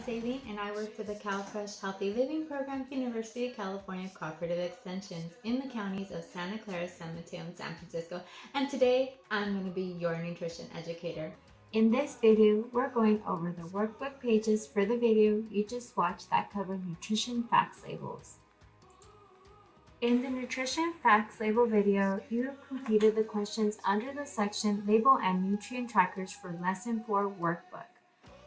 is Aileen, and I work for the CalFresh Healthy Living Program, University of California Cooperative Extensions in the counties of Santa Clara, San Mateo, and San Francisco. And today, I'm going to be your nutrition educator. In this video, we're going over the workbook pages for the video you just watched that cover nutrition facts labels. In the nutrition facts label video, you have completed the questions under the section Label and Nutrient Trackers for Lesson 4 Workbook.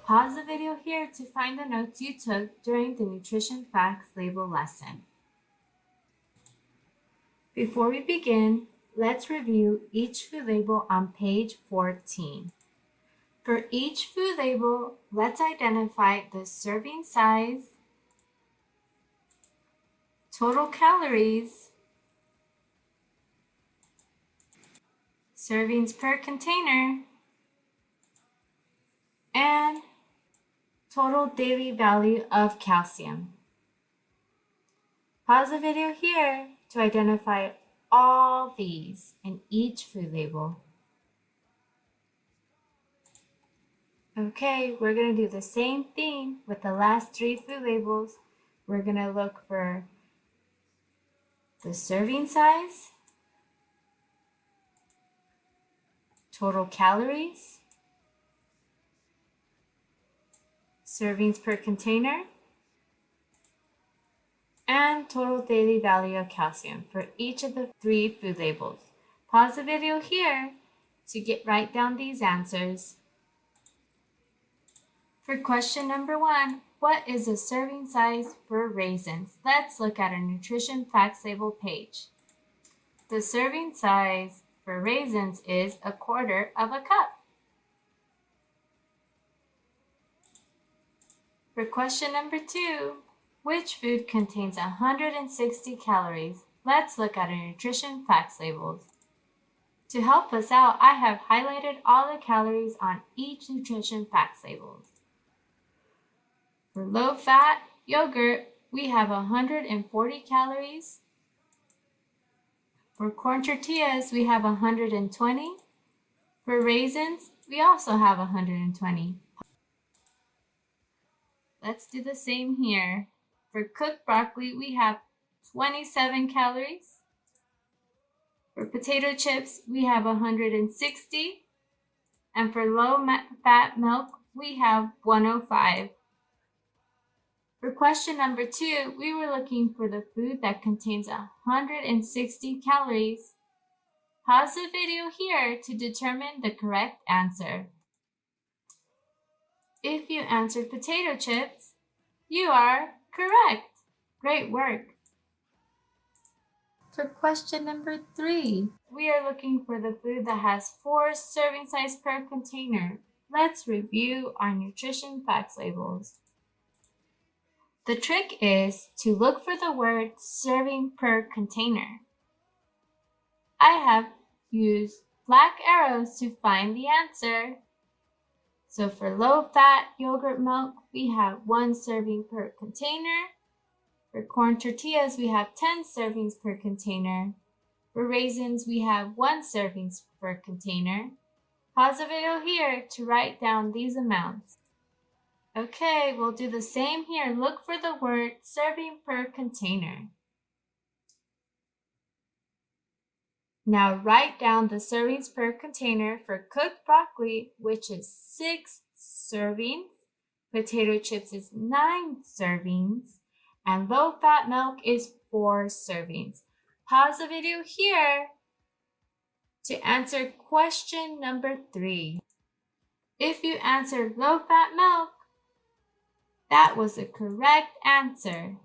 Pause the video here to find the notes you took during the nutrition facts label lesson. Before we begin, let's review each food label on page 14. For each food label, let's identify the serving size, total calories, servings per container, and total daily value of calcium. Pause the video here to identify all these in each food label. Okay, we're going to do the same thing with the last 3 food labels. We're going to look for the serving size, total calories, servings per container, and total daily value of calcium for each of the 3 food labels. Pause the video here to write down these answers. For question number 1, what is the serving size for raisins? Let's look at our nutrition facts label page. The serving size for raisins is 1/4 of a cup. For question number 2, which food contains 160 calories? Let's look at our nutrition facts labels. To help us out, I have highlighted all the calories on each nutrition facts label. For low-fat yogurt, we have 140 calories. For corn tortillas, we have 120. For raisins, we also have 120. Let's do the same here. For cooked broccoli, we have 27 calories. For potato chips, we have 160. And for low-fat milk, we have 105. For question number 2, we were looking for the food that contains 160 calories. Pause the video here to determine the correct answer. If you answered potato chips, you are correct. Great work. For question number 3, we are looking for the food that has 4 serving size per container. Let's review our nutrition facts labels. The trick is to look for the word serving per container. I have used black arrows to find the answer. So for low-fat yogurt milk, we have 1 serving per container. For corn tortillas, we have 10 servings per container. For raisins, we have 1 serving per container. Pause the video here to write down these amounts. Okay, we'll do the same here. Look for the word serving per container. Now write down the servings per container for cooked broccoli, which is 6 servings. Potato chips is 9 servings. And low-fat milk is 4 servings. Pause the video here to answer question number 3. If you answered low-fat milk, that was the correct answer.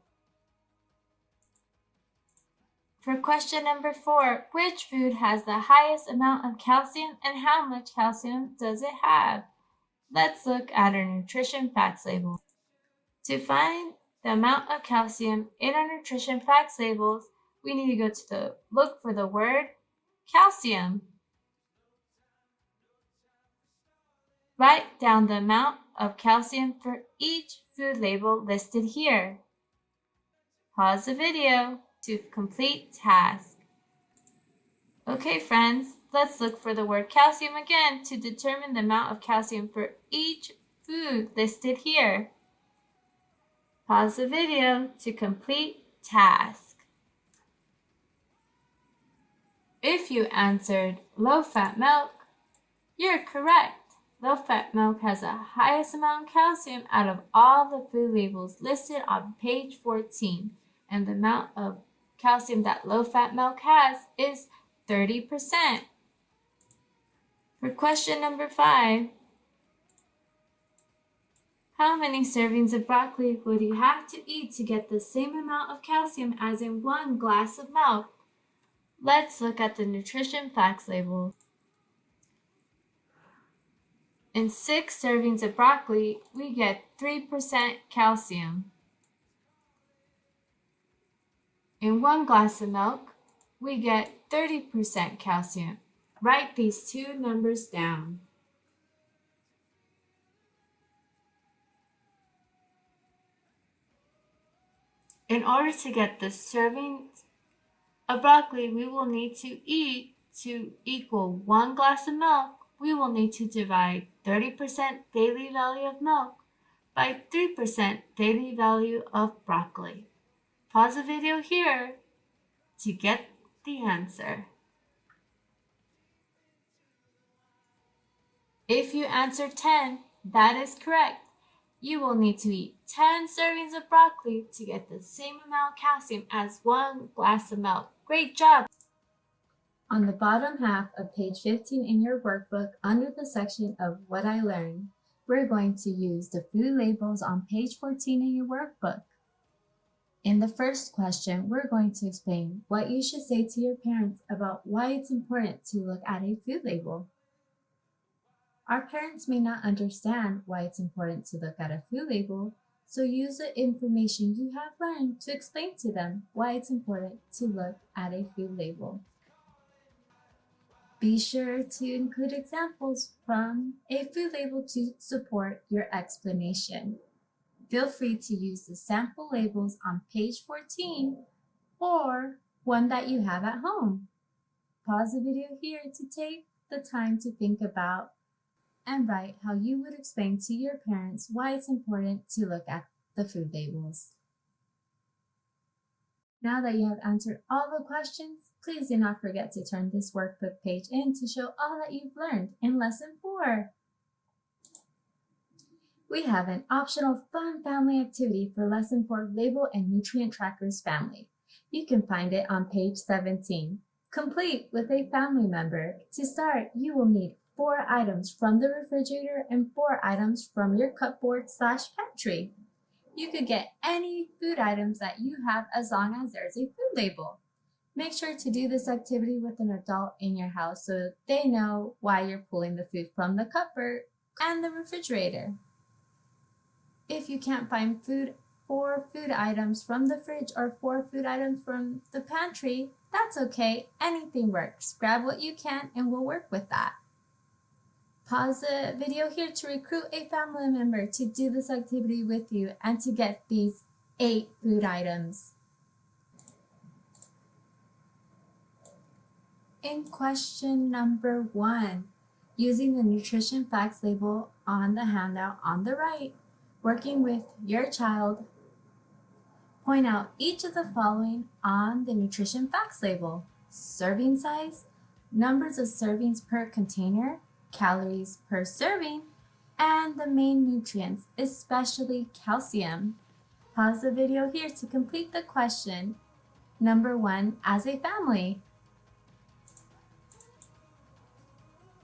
For question number 4, which food has the highest amount of calcium and how much calcium does it have? Let's look at our nutrition facts label. To find the amount of calcium in our nutrition facts labels, we need to go to look for the word calcium. Write down the amount of calcium for each food label listed here. Pause the video to complete task. Okay, friends, let's look for the word calcium again to determine the amount of calcium for each food listed here. Pause the video to complete task. If you answered low-fat milk, you're correct. Low-fat milk has the highest amount of calcium out of all the food labels listed on page 14, and the amount of calcium that low-fat milk has is 30%. For question number 5, how many servings of broccoli would you have to eat to get the same amount of calcium as in 1 glass of milk? Let's look at the nutrition facts labels. In 6 servings of broccoli, we get 3% calcium. In 1 glass of milk, we get 30% calcium. Write these two numbers down. In order to get the servings of broccoli we will need to eat to equal 1 glass of milk, we will need to divide 30% daily value of milk by 3% daily value of broccoli. Pause the video here to get the answer. If you answer 10, that is correct. You will need to eat 10 servings of broccoli to get the same amount of calcium as 1 glass of milk. Great job! On the bottom half of page 15 in your workbook, under the section of What I Learned, we're going to use the food labels on page 14 in your workbook. In the first question, we're going to explain what you should say to your parents about why it's important to look at a food label. Our parents may not understand why it's important to look at a food label, so use the information you have learned to explain to them why it's important to look at a food label. Be sure to include examples from a food label to support your explanation. Feel free to use the sample labels on page 14 or one that you have at home. Pause the video here to take the time to think about and write how you would explain to your parents why it's important to look at the food labels. Now that you have answered all the questions, please do not forget to turn this workbook page in to show all that you've learned in Lesson 4. We have an optional fun family activity for Lesson 4 Label and Nutrient Trackers family. You can find it on page 17. Complete with a family member. To start, you will need 4 items from the refrigerator and 4 items from your cupboard/pantry. You could get any food items that you have as long as there's a food label. Make sure to do this activity with an adult in your house so they know why you're pulling the food from the cupboard and the refrigerator. If you can't find 4 food items from the fridge or 4 food items from the pantry, that's okay. Anything works. Grab what you can and we'll work with that. Pause the video here to recruit a family member to do this activity with you and to get these 8 food items. In question number 1, using the nutrition facts label on the handout on the right, working with your child, point out each of the following on the nutrition facts label: serving size, numbers of servings per container, calories per serving, and the main nutrients, especially calcium. Pause the video here to complete the question number 1 as a family.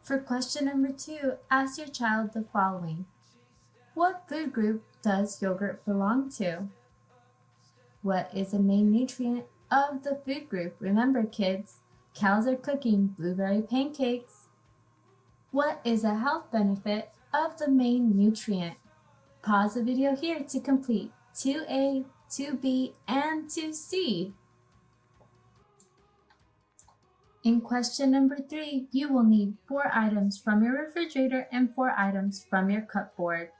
For question number 2, ask your child the following: what food group does yogurt belong to? What is the main nutrient of the food group? Remember kids, cows are cooking blueberry pancakes. What is a health benefit of the main nutrient? Pause the video here to complete 2A, 2B, and 2C. In question number 3, you will need 4 items from your refrigerator and 4 items from your cupboard.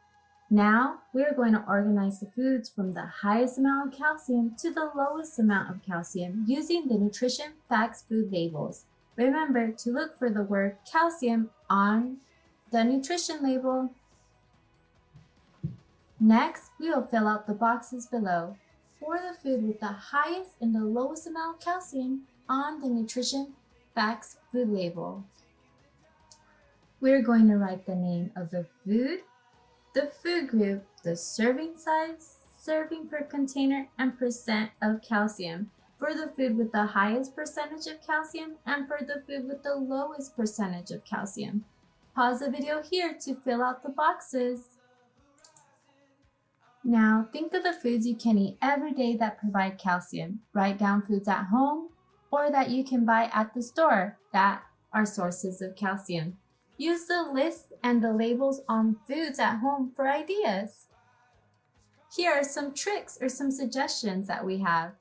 Now, we are going to organize the foods from the highest amount of calcium to the lowest amount of calcium using the nutrition facts food labels. Remember to look for the word calcium on the nutrition label. Next, we will fill out the boxes below for the food with the highest and the lowest amount of calcium on the nutrition facts food label. We're going to write the name of the food group, the serving size, serving per container, and percent of calcium for the food with the highest percentage of calcium and for the food with the lowest percentage of calcium. Pause the video here to fill out the boxes. Now, think of the foods you can eat every day that provide calcium. Write down foods at home or that you can buy at the store that are sources of calcium. Use the list and the labels on foods at home for ideas. Here are some tricks or some suggestions that we have.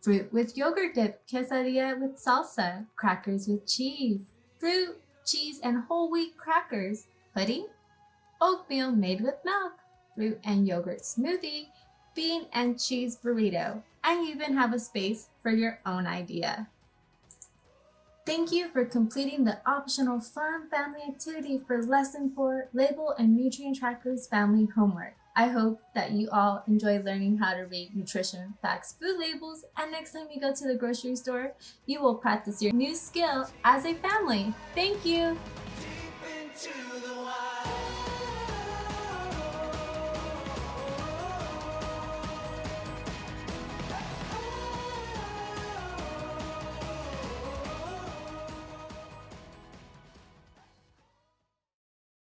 Fruit with yogurt dip, quesadilla with salsa, crackers with cheese, fruit, cheese, and whole wheat crackers, pudding, oatmeal made with milk, fruit and yogurt smoothie, bean and cheese burrito, and you even have a space for your own idea. Thank you for completing the optional fun family activity for Lesson 4 Label and Nutrient Trackers Family Homework. I hope that you all enjoy learning how to read nutrition facts food labels, and next time you go to the grocery store, you will practice your new skill as a family. Thank you!